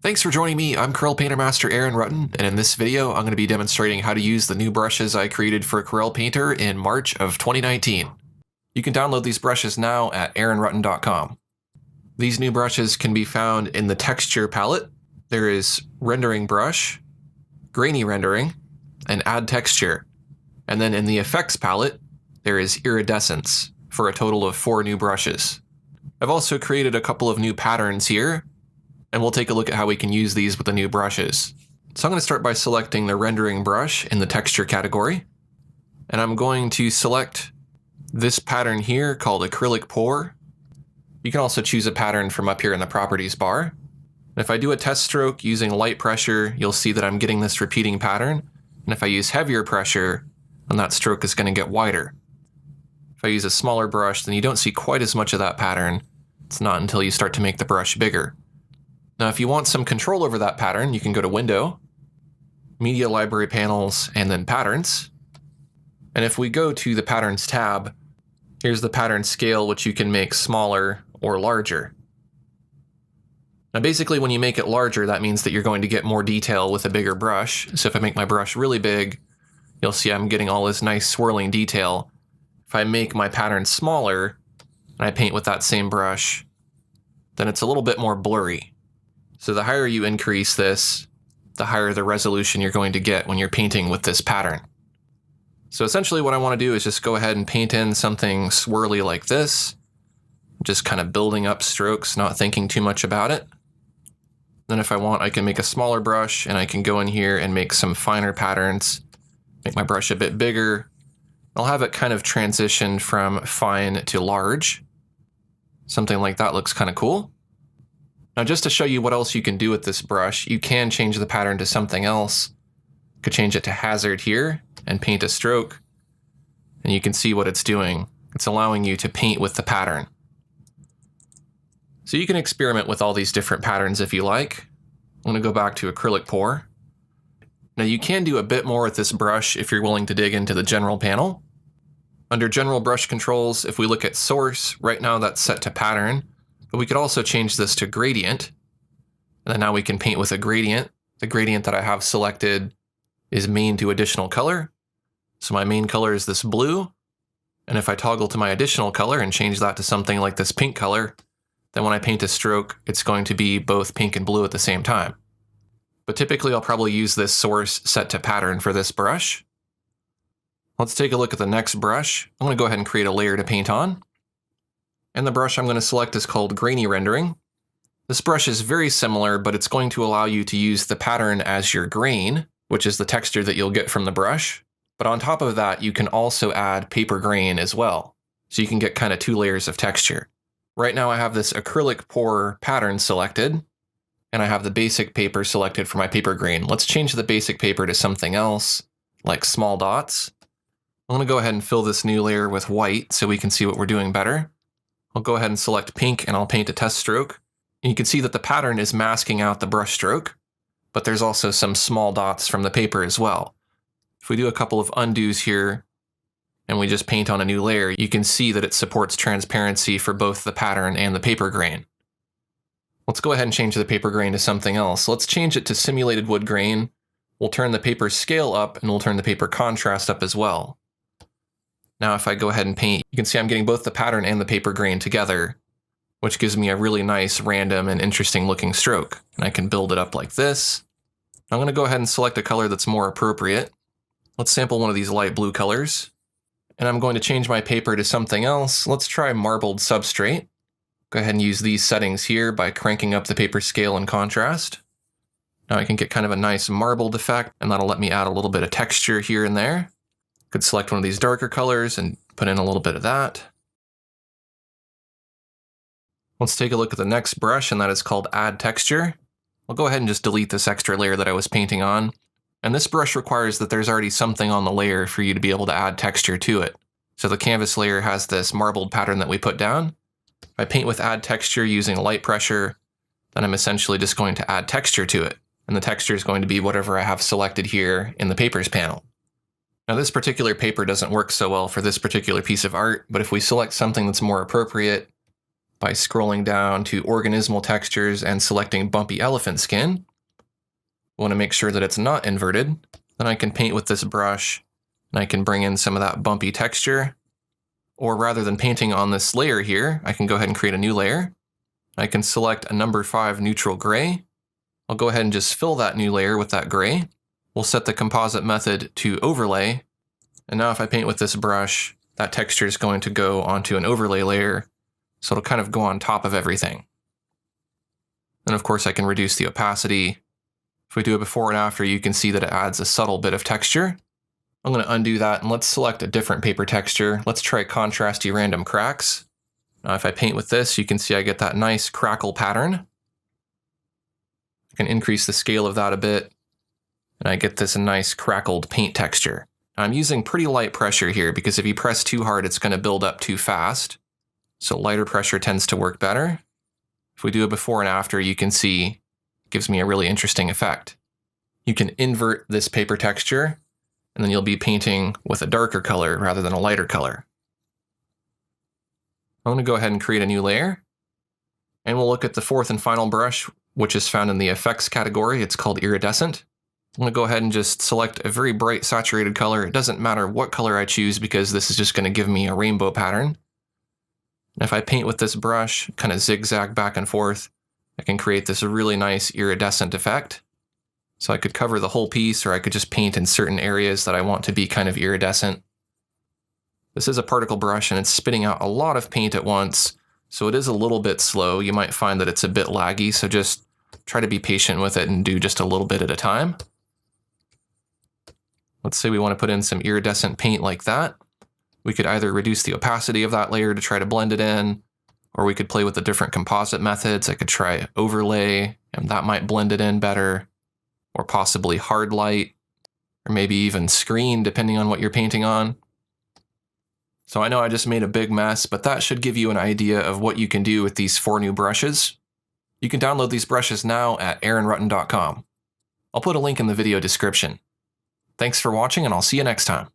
Thanks for joining me. I'm Corel Painter Master Aaron Rutten, and in this video I'm going to be demonstrating how to use the new brushes I created for Corel Painter in March of 2019. You can download these brushes now at aaronrutten.com. These new brushes can be found in the texture palette. There is rendering brush, grainy rendering, and add texture. And then in the effects palette, there is iridescence for a total of 4 new brushes. I've also created a couple of new patterns here, and we'll take a look at how we can use these with the new brushes. So I'm going to start by selecting the rendering brush in the texture category. And I'm going to select this pattern here called acrylic pour. You can also choose a pattern from up here in the properties bar. And if I do a test stroke using light pressure, you'll see that I'm getting this repeating pattern. And if I use heavier pressure, then that stroke is going to get wider. If I use a smaller brush, then you don't see quite as much of that pattern. It's not until you start to make the brush bigger. Now, if you want some control over that pattern, you can go to Window, Media Library Panels, and then Patterns. And if we go to the Patterns tab, here's the pattern scale, which you can make smaller or larger. Now, basically, when you make it larger, that means that you're going to get more detail with a bigger brush. So if I make my brush really big, you'll see I'm getting all this nice swirling detail. If I make my pattern smaller, and I paint with that same brush, then it's a little bit more blurry. So the higher you increase this, the higher the resolution you're going to get when you're painting with this pattern. So essentially what I want to do is just go ahead and paint in something swirly like this, just kind of building up strokes, not thinking too much about it. Then if I want, I can make a smaller brush and I can go in here and make some finer patterns, make my brush a bit bigger. I'll have it kind of transition from fine to large. Something like that looks kind of cool. Now, just to show you what else you can do with this brush, you can change the pattern to something else. You could change it to hazard here and paint a stroke, and you can see what it's doing. It's allowing you to paint with the pattern. So you can experiment with all these different patterns if you like. I'm going to go back to acrylic pour. Now, you can do a bit more with this brush if you're willing to dig into the general panel. Under general brush controls, if we look at source, right now that's set to pattern. But we could also change this to gradient. And then now we can paint with a gradient. The gradient that I have selected is main to additional color. So my main color is this blue. And if I toggle to my additional color and change that to something like this pink color, then when I paint a stroke, it's going to be both pink and blue at the same time. But typically I'll probably use this source set to pattern for this brush. Let's take a look at the next brush. I'm going to go ahead and create a layer to paint on. And the brush I'm going to select is called Grainy Rendering. This brush is very similar, but it's going to allow you to use the pattern as your grain, which is the texture that you'll get from the brush. But on top of that, you can also add paper grain as well. So you can get kind of 2 layers of texture. Right now I have this acrylic pour pattern selected, and I have the basic paper selected for my paper grain. Let's change the basic paper to something else, like small dots. I'm going to go ahead and fill this new layer with white so we can see what we're doing better. I'll go ahead and select pink and I'll paint a test stroke. And you can see that the pattern is masking out the brush stroke, but there's also some small dots from the paper as well. If we do a couple of undos here and we just paint on a new layer, you can see that it supports transparency for both the pattern and the paper grain. Let's go ahead and change the paper grain to something else. Let's change it to simulated wood grain. We'll turn the paper scale up and we'll turn the paper contrast up as well. Now, if I go ahead and paint, you can see I'm getting both the pattern and the paper grain together, which gives me a really nice, random, and interesting looking stroke. And I can build it up like this. I'm going to go ahead and select a color that's more appropriate. Let's sample one of these light blue colors. And I'm going to change my paper to something else. Let's try marbled substrate. Go ahead and use these settings here by cranking up the paper scale and contrast. Now I can get kind of a nice marbled effect, and that'll let me add a little bit of texture here and there. Could select one of these darker colors and put in a little bit of that. Let's take a look at the next brush, and that is called Add Texture. I'll go ahead and just delete this extra layer that I was painting on. And this brush requires that there's already something on the layer for you to be able to add texture to it. So the canvas layer has this marbled pattern that we put down. If I paint with Add Texture using light pressure, then I'm essentially just going to add texture to it. And the texture is going to be whatever I have selected here in the Papers panel. Now this particular paper doesn't work so well for this particular piece of art, but if we select something that's more appropriate, by scrolling down to organismal textures and selecting bumpy elephant skin. I want to make sure that it's not inverted. Then I can paint with this brush, and I can bring in some of that bumpy texture. Or rather than painting on this layer here, I can go ahead and create a new layer. I can select a number 5 neutral gray. I'll go ahead and just fill that new layer with that gray. We'll set the composite method to overlay. And now if I paint with this brush, that texture is going to go onto an overlay layer. So it'll kind of go on top of everything. And of course I can reduce the opacity. If we do a before and after, you can see that it adds a subtle bit of texture. I'm going to undo that and let's select a different paper texture. Let's try contrasty random cracks. Now if I paint with this, you can see I get that nice crackle pattern. I can increase the scale of that a bit, and I get this nice crackled paint texture. Now, I'm using pretty light pressure here because if you press too hard, it's going to build up too fast. So lighter pressure tends to work better. If we do a before and after, you can see it gives me a really interesting effect. You can invert this paper texture, and then you'll be painting with a darker color rather than a lighter color. I'm going to go ahead and create a new layer, and we'll look at the fourth and final brush, which is found in the effects category. It's called Iridescent. I'm going to go ahead and just select a very bright saturated color. It doesn't matter what color I choose because this is just going to give me a rainbow pattern. And if I paint with this brush, kind of zigzag back and forth, I can create this really nice iridescent effect. So I could cover the whole piece, or I could just paint in certain areas that I want to be kind of iridescent. This is a particle brush and it's spitting out a lot of paint at once, so it is a little bit slow. You might find that it's a bit laggy, so just try to be patient with it and do just a little bit at a time. Let's say we want to put in some iridescent paint like that. We could either reduce the opacity of that layer to try to blend it in, or we could play with the different composite methods. I could try overlay, and that might blend it in better, or possibly hard light, or maybe even screen, depending on what you're painting on. So I know I just made a big mess, but that should give you an idea of what you can do with these 4 new brushes. You can download these brushes now at aaronrutten.com. I'll put a link in the video description. Thanks for watching, and I'll see you next time.